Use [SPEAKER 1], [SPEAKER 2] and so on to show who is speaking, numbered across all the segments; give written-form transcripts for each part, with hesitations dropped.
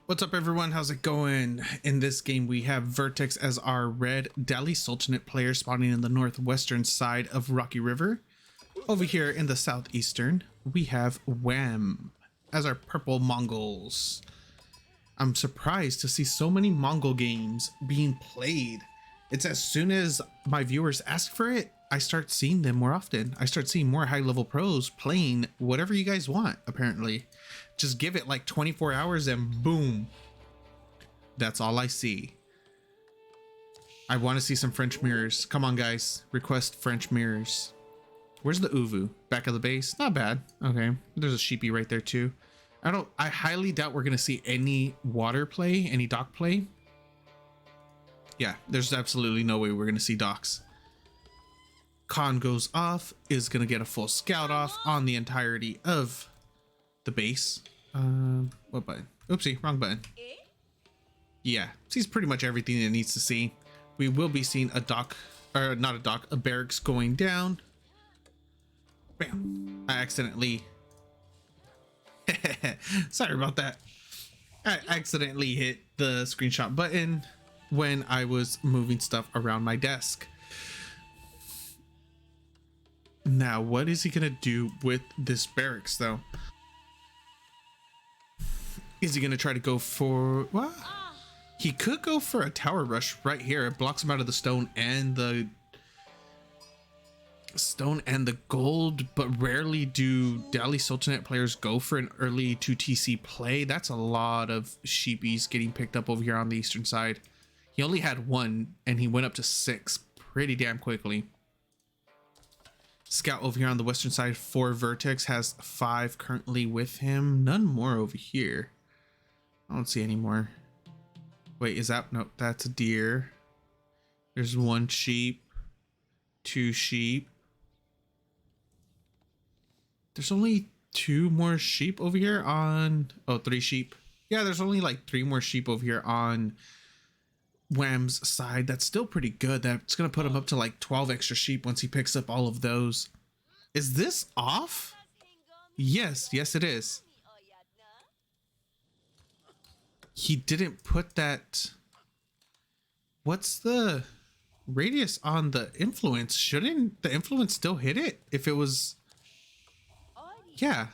[SPEAKER 1] What's up, everyone? How's it going? In this game, we have VerteX as our red Delhi Sultanate player spawning in the northwestern side of Rocky River. Over here in the southeastern, we have Wam as our purple Mongols. I'm surprised to see so many Mongol games being played. It's as soon as my viewers ask for it, I start seeing them more often. I start seeing more high-level pros playing whatever you guys want, apparently. Just give it like 24 hours and boom. That's all I see. I want to see some French mirrors. Come on, guys. Request French mirrors. Where's the Uvu? Back of the base? Not bad. Okay. There's a sheepy right there too. I highly doubt we're going to see any water play, any dock play. Yeah, there's absolutely no way we're going to see docks. Khan goes off, is going to get a full scout off on the entirety of the base. What button? Oopsie, wrong button. Yeah, sees pretty much everything it needs to see. We will be seeing a dock, or not a dock, a barracks going down. Bam. I accidentally sorry about that. I accidentally hit the screenshot button when I was moving stuff around my desk. Now, what is he gonna do with this barracks though? Is he gonna try to go for what? He could go for a tower rush right here. It blocks him out of the stone and the gold, but rarely do Delhi Sultanate players go for an early 2TC play. That's a lot of sheepies getting picked up over here on the eastern side. He only had one and he went up to 6 pretty damn quickly. Scout over here on the western side for VerteX has 5 currently with him. None more over here. I don't see any more. Wait, is that? No, that's a deer. There's 1 sheep, 2 sheep. There's only 2 more sheep over here on, oh, 3 sheep. Yeah, there's only like 3 more sheep over here on Wham's side. That's still pretty good. That's gonna put him up to like 12 extra sheep once he picks up all of those. Is this off? Yes, it is. He didn't put that. What's the radius on the influence? Shouldn't the influence still hit it if it was? Yeah,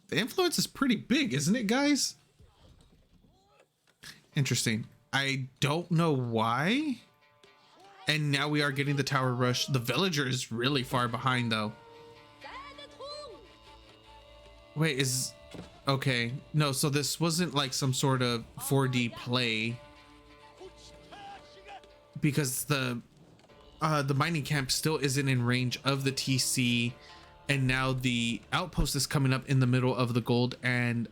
[SPEAKER 1] the influence is pretty big, isn't it, guys? Interesting. I don't know why. And now we are getting the tower rush. The villager is really far behind though. Wait, is okay. No, so this wasn't like some sort of 4D play because the mining camp still isn't in range of the TC, and now the outpost is coming up in the middle of the gold and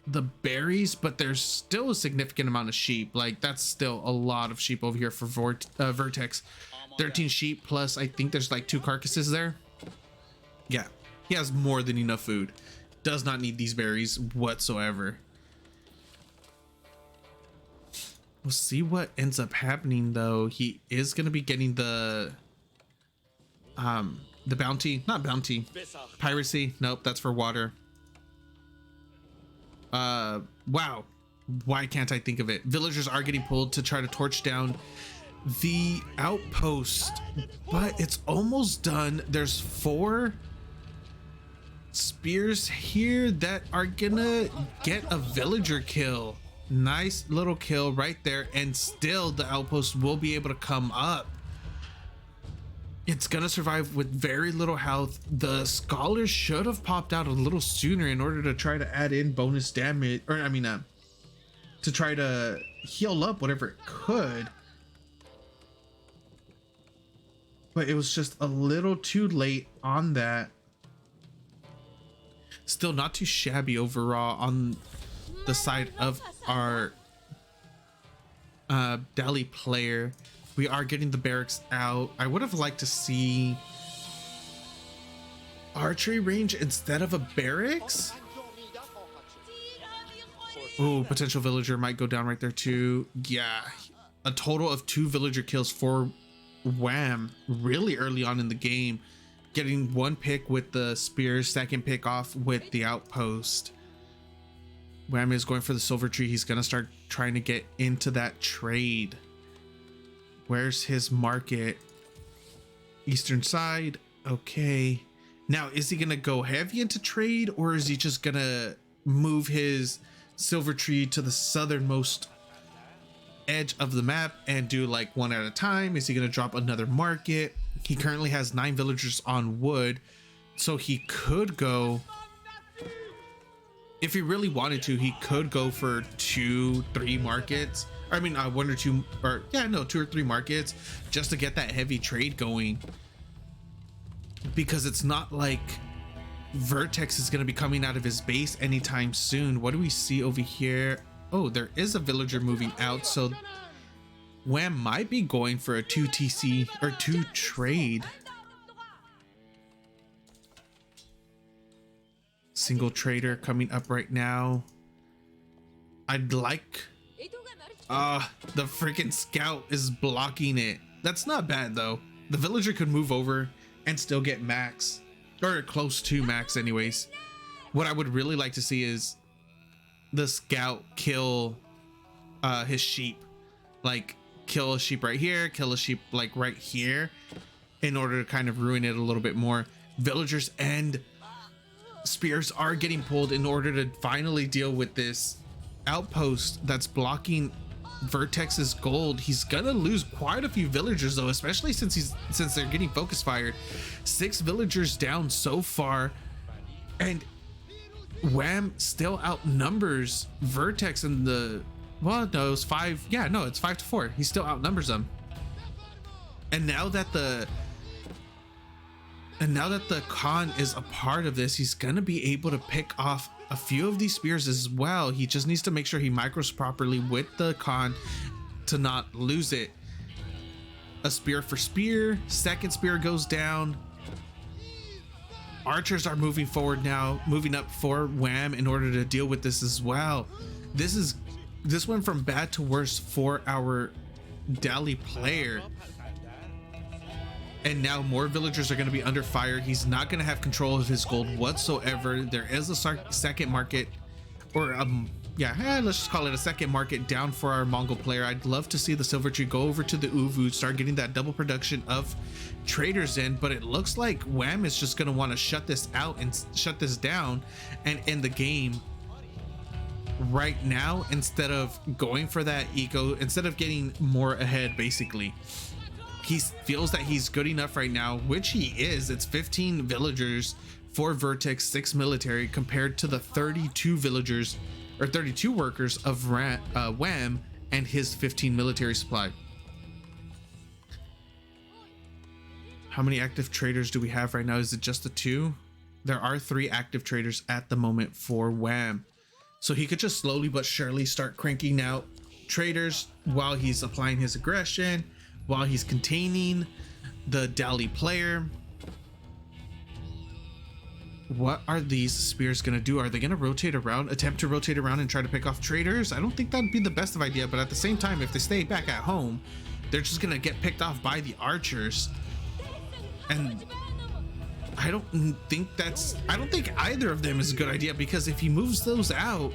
[SPEAKER 1] the berries, but there's still a significant amount of sheep. Like that's still a lot of sheep over here for VerteX. 13 sheep plus I think there's like 2 carcasses there. Yeah, he has more than enough food. Does not need these berries whatsoever. We'll see what ends up happening though. He is going to be getting the bounty, not bounty, piracy. Nope, that's for water. Wow, why can't I think of it? Villagers are getting pulled to try to torch down the outpost, but it's almost done. There's 4 spears here that are gonna get a villager kill. Nice little kill right there, and still the outpost will be able to come up. It's gonna survive with very little health. The scholars should have popped out a little sooner in order to try to add in bonus damage, or I mean to try to heal up whatever it could, but it was just a little too late on that. Still not too shabby overall on the side of our Delhi player. We are getting the barracks out. I would have liked to see archery range instead of a barracks. Oh, potential villager might go down right there too. Yeah, a total of 2 villager kills for Wham really early on in the game. Getting 1 pick with the spears, 2nd pick off with the outpost. Wham is going for the silver tree. He's gonna start trying to get into that trade. Where's his market? Eastern side. Okay. Now, is he gonna go heavy into trade, or is he just gonna move his silver tree to the southernmost edge of the map and do like one at a time? Is he gonna drop another market? He currently has 9 villagers on wood, so he could go, if he really wanted to, he could go for 2-3 markets. I mean, 1 or 2, or yeah, no, 2 or 3 markets just to get that heavy trade going. Because it's not like VerteX is going to be coming out of his base anytime soon. What do we see over here? Oh, there is a villager moving out, so Wam might be going for a 2 TC or 2 trade. Single trader coming up right now. I'd like the freaking scout is blocking it. That's not bad though. The villager could move over and still get max, or close to max anyways. What I would really like to see is the scout kill his sheep, like kill a sheep right here, kill a sheep like right here, in order to kind of ruin it a little bit more. Villagers and spears are getting pulled in order to finally deal with this outpost that's blocking VerteX's gold. He's gonna lose quite a few villagers though, especially since they're getting focus fired. 6 villagers down so far, and Wam still outnumbers VerteX in the, well, no, it's 5. Yeah, no, it's 5-4. He still outnumbers them. And now that the Khan is a part of this, he's gonna be able to pick off a few of these spears as well. He just needs to make sure he micros properly with the Khan to not lose it. A spear for spear. Second spear goes down. Archers are moving forward now, moving up for Wam in order to deal with this as well. This went from bad to worse for our Dali player. And now more villagers are going to be under fire. He's not going to have control of his gold whatsoever. There is a second market, or let's just call it a second market down for our Mongol player. I'd love to see the silver tree go over to the Uvu, start getting that double production of traders in, but it looks like Wam is just going to want to shut this out and shut this down and end the game right now, instead of going for that eco, instead of getting more ahead. Basically, he feels that he's good enough right now, which he is. It's 15 villagers for VerteX, 6 military, compared to the 32 villagers or 32 workers of Wam and his 15 military supply. How many active traders do we have right now? Is it just the 2? There are 3 active traders at the moment for Wam. So he could just slowly but surely start cranking out traders while he's applying his aggression, while he's containing the Dali player. What are these spears gonna do? Are they gonna rotate around, attempt to rotate around and try to pick off traders? I don't think that'd be the best of idea, but at the same time, if they stay back at home, they're just gonna get picked off by the archers. And I don't think either of them is a good idea, because if he moves those out,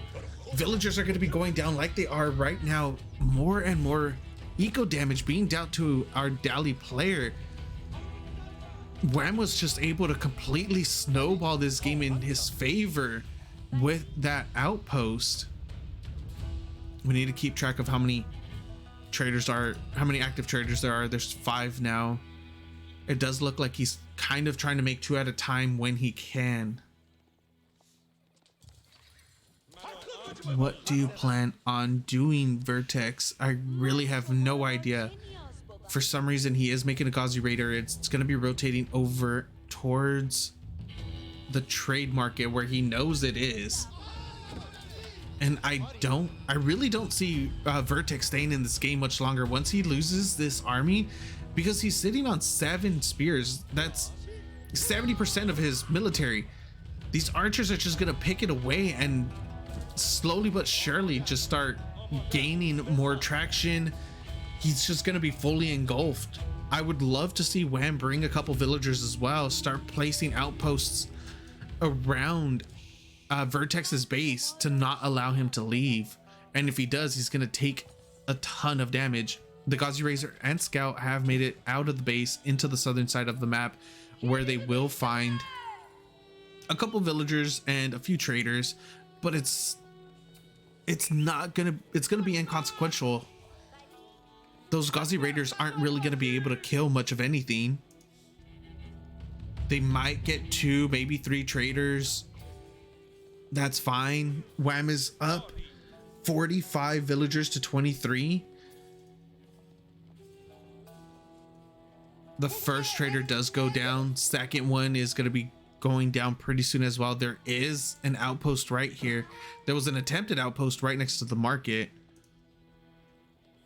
[SPEAKER 1] villagers are gonna be going down like they are right now. More and more eco damage being dealt to our Dali player. Wam was just able to completely snowball this game in his favor with that outpost. We need to keep track of how many active traders there are. There's 5 now. It does look like he's kind of trying to make 2 at a time when he can. What do you plan on doing, VerteX? I really have no idea. For some reason, he is making a Ghazi Raider. It's going to be rotating over towards the trade market where he knows it is. And I really don't see VerteX staying in this game much longer once he loses this army, because he's sitting on 7 spears. That's 70% of his military. These archers are just going to pick it away and slowly but surely just start gaining more traction. He's just going to be fully engulfed. I would love to see Wam bring a couple villagers as well, start placing outposts around VerteX's base to not allow him to leave. And if he does, he's going to take a ton of damage. The Gauzy Razor and Scout have made it out of the base into the southern side of the map, where they will find a couple villagers and a few traders, but it's gonna be inconsequential. Those Gauzy Raiders aren't really gonna be able to kill much of anything. They might get 2, maybe 3 traders. That's fine. Wam is up 45 villagers to 23. The first trader does go down. Second one is going to be going down pretty soon as well. There is an outpost right here. There was an attempted outpost right next to the market.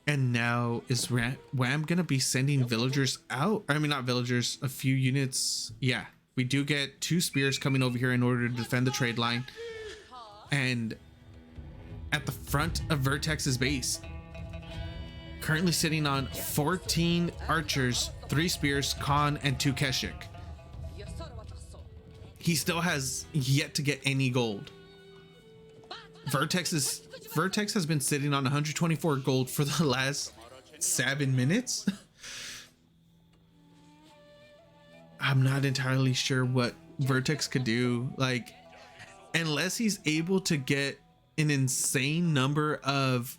[SPEAKER 1] And now is Wam going to be sending villagers out? I mean, not villagers, a few units. Yeah, we do get 2 spears coming over here in order to defend the trade line. And at the front of VerteX's base, currently sitting on 14 archers, 3 spears, Khan, and 2 Keshik. He still has yet to get any gold. VerteX has been sitting on 124 gold for the last 7 minutes. I'm not entirely sure what VerteX could do. Like, unless he's able to get an insane number of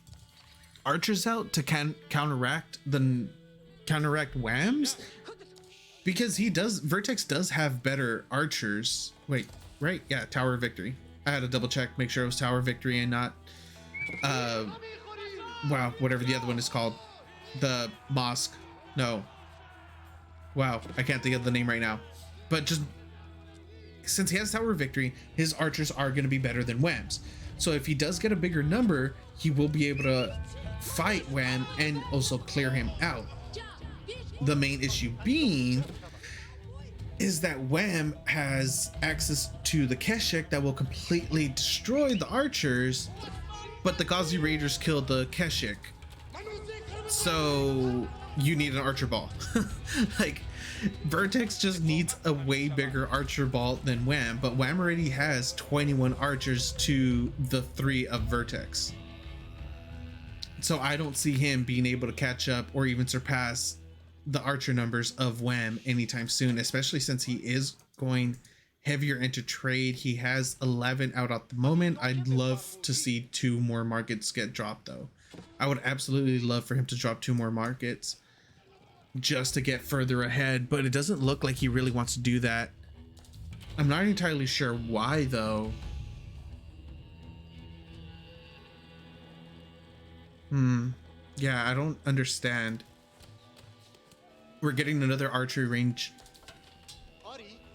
[SPEAKER 1] archers out to counteract Wams, because VerteX does have better archers. Wait, right? Yeah, Tower of Victory. I had to double check, make sure it was Tower of Victory and not wow, whatever the other one is called, the mosque. No, wow, I can't think of the name right now. But just since he has Tower of Victory, his archers are going to be better than Wam's. So if he does get a bigger number, he will be able to fight Wam and also clear him out. The main issue being is that Wam has access to the Keshik that will completely destroy the archers, but the Gauzy Raiders killed the Keshik. So you need an archer ball. Like, VerteX just needs a way bigger archer ball than Wam, but Wam already has 21 archers to the 3 of VerteX. So I don't see him being able to catch up or even surpass the archer numbers of Wam anytime soon, especially since he is going heavier into trade. He has 11 out at the moment. I'd love to see 2 more markets get dropped though. I would absolutely love for him to drop 2 more markets just to get further ahead, but it doesn't look like he really wants to do that. I'm not entirely sure why though. Yeah, I don't understand. We're getting another archery range.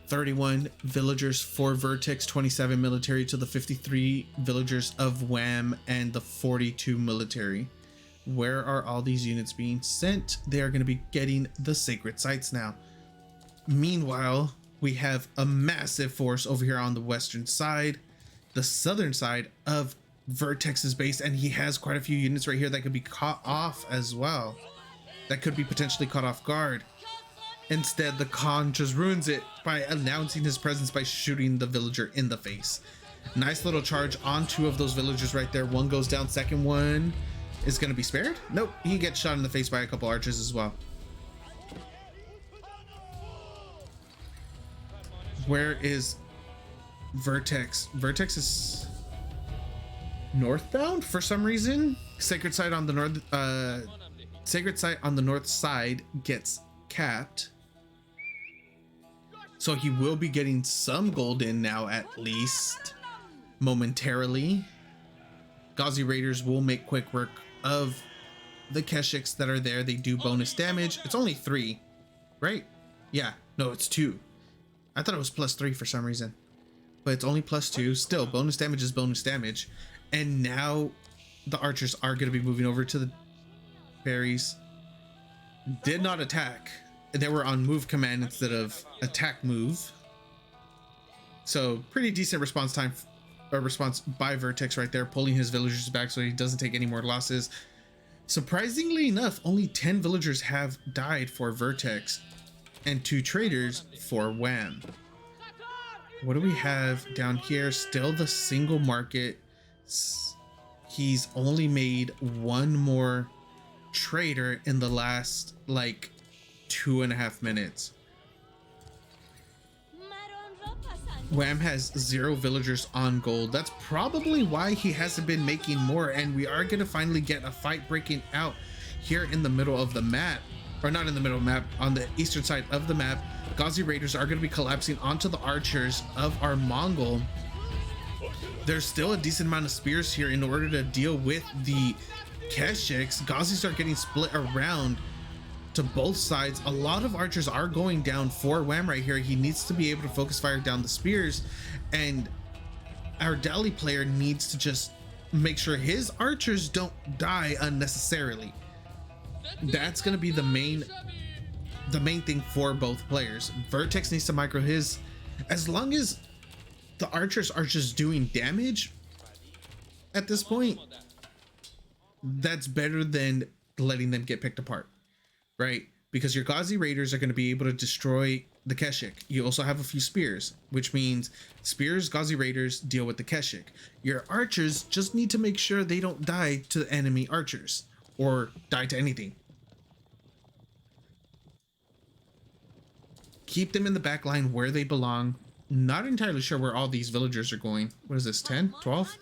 [SPEAKER 1] 31 villagers for VerteX, 27 military to the 53 villagers of Wam and the 42 military. Where are all these units being sent? They are going to be getting the sacred sites now. Meanwhile, we have a massive force over here on the western side, the southern side of VerteX's base, and he has quite a few units right here that could be caught off as well. That could be potentially caught off guard. Instead, the Khan just ruins it by announcing his presence by shooting the villager in the face. Nice little charge on 2 of those villagers right there. One goes down, second one is going to be spared. Nope, he gets shot in the face by a couple archers as well. Where is VerteX? VerteX is northbound for some reason. Sacred site on the north side gets capped, so he will be getting some gold in now, at least momentarily. Gauzy Raiders will make quick work of the Keshiks that are there. They do bonus damage. It's only 3, right? Yeah, no, it's 2. I thought it was +3 for some reason, but it's only +2. Still, bonus damage is bonus damage. And now the archers are going to be moving over to the berries. Did not attack. They were on move command instead of attack move. So pretty decent response time, or response by VerteX right there, pulling his villagers back so he doesn't take any more losses. Surprisingly enough, only 10 villagers have died for VerteX and 2 traders for Wam. What do we have down here? Still the single market. He's only made one more trader in the last like 2.5 minutes. Wam has 0 villagers on gold. That's probably why he hasn't been making more, and we are going to finally get a fight breaking out here in the middle of the map, or not in the middle of the map, on the eastern side of the map. Ghazi Raiders are going to be collapsing onto the archers of our Mongol. There's still a decent amount of spears here in order to deal with the Keshiks. Ghazis are getting split around to both sides. A lot of archers are going down for Wam right here. He needs to be able to focus fire down the spears, and our Dali player needs to just make sure his archers don't die unnecessarily. That's going to be the main thing for both players. VerteX needs to micro his. As long as the archers are just doing damage at this point, that's better than letting them get picked apart, right? Because your Ghazi Raiders are going to be able to destroy the Keshik. You also have a few spears, which means spears, Ghazi Raiders deal with the Keshik. Your archers just need to make sure they don't die to the enemy archers or die to anything. Keep them in the back line where they belong. Not entirely sure where all these villagers are going. What is this, 10, 12?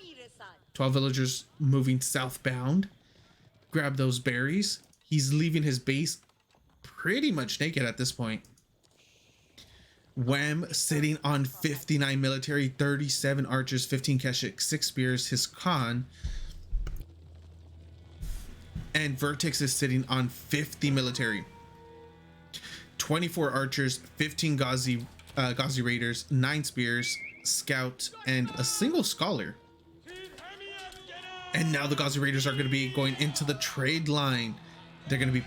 [SPEAKER 1] 12 villagers moving southbound. Grab those berries. He's leaving his base pretty much naked at this point. Wam sitting on 59 military, 37 archers, 15 Keshik, 6 spears, his Khan. And VerteX is sitting on 50 military, 24 archers, 15 Ghazi Raiders, 9 spears, scout, and a single scholar. And now the Ghazi Raiders are going to be going into the trade line. They're going to be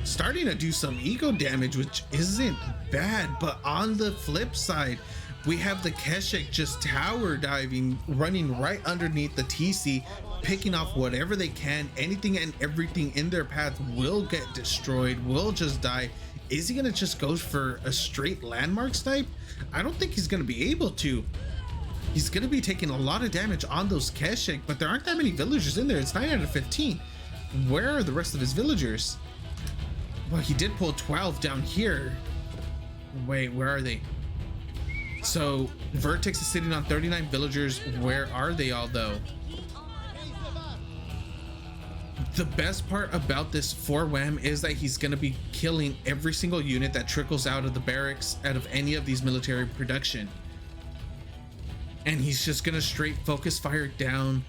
[SPEAKER 1] starting to do some eco damage, which isn't bad. But on the flip side, we have the Keshik just tower diving, running right underneath the TC, picking off whatever they can. Anything and everything in their path will get destroyed, will just die. Is he gonna just go for a straight landmark snipe? I don't think he's gonna be able to. He's gonna be taking a lot of damage on those Keshik, but there aren't that many villagers in there. It's 9 out of 15. Where are the rest of his villagers? Well, he did pull 12 down here. Wait, where are they? So VerteX is sitting on 39 villagers. Where are they all though? The best part about this for Wam is that he's going to be killing every single unit that trickles out of the barracks, out of any of these military production. And he's just going to straight focus fire down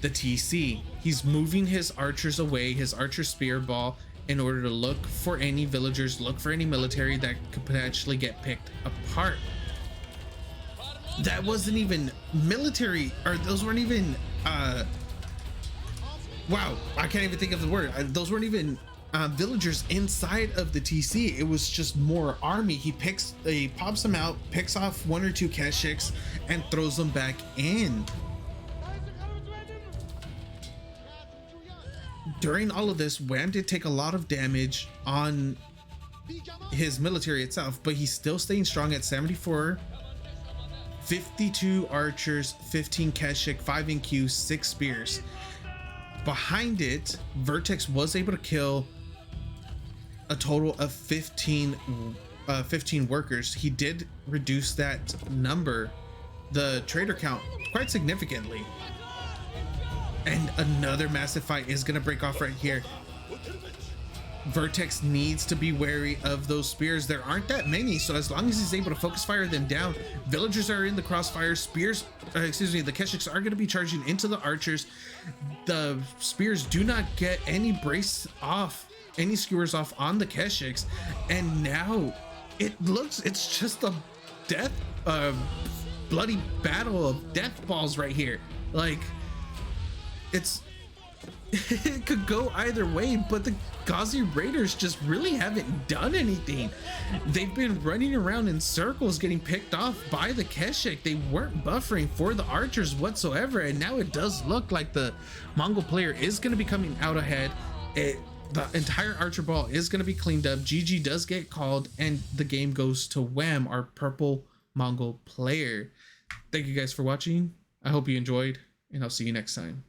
[SPEAKER 1] the TC. He's moving his archers away, his archer spear ball, in order to look for any villagers, look for any military that could potentially get picked apart. That wasn't even military, or those weren't even wow, I can't even think of the word. Those weren't even villagers inside of the TC. It was just more army. He pops them out, picks off 1 or 2 Keshiks, and throws them back in. During all of this, Wam did take a lot of damage on his military itself, but he's still staying strong at 74. 52 archers, 15 Keshik, 5 NQ, 6 spears. Behind it, VerteX was able to kill a total of 15 workers. He did reduce that number, the trader count, quite significantly. And another massive fight is going to break off right here. VerteX needs to be wary of those spears. There aren't that many, so as long as he's able to focus fire them down, villagers are in the crossfire. Spears, the Keshiks are going to be charging into the archers. The spears do not get any brace off, any skewers off on the Keshiks, and now it's just a death, bloody battle of death balls right here. Like, it could go either way, but the Ghazi Raiders just really haven't done anything. They've been running around in circles getting picked off by the Keshik. They weren't buffering for the archers whatsoever, and now it does look like the Mongol player is going to be coming out ahead. The entire archer ball is going to be cleaned up. GG does get called, and the game goes to Wam, our purple Mongol player. Thank you guys for watching. I hope you enjoyed, and I'll see you next time.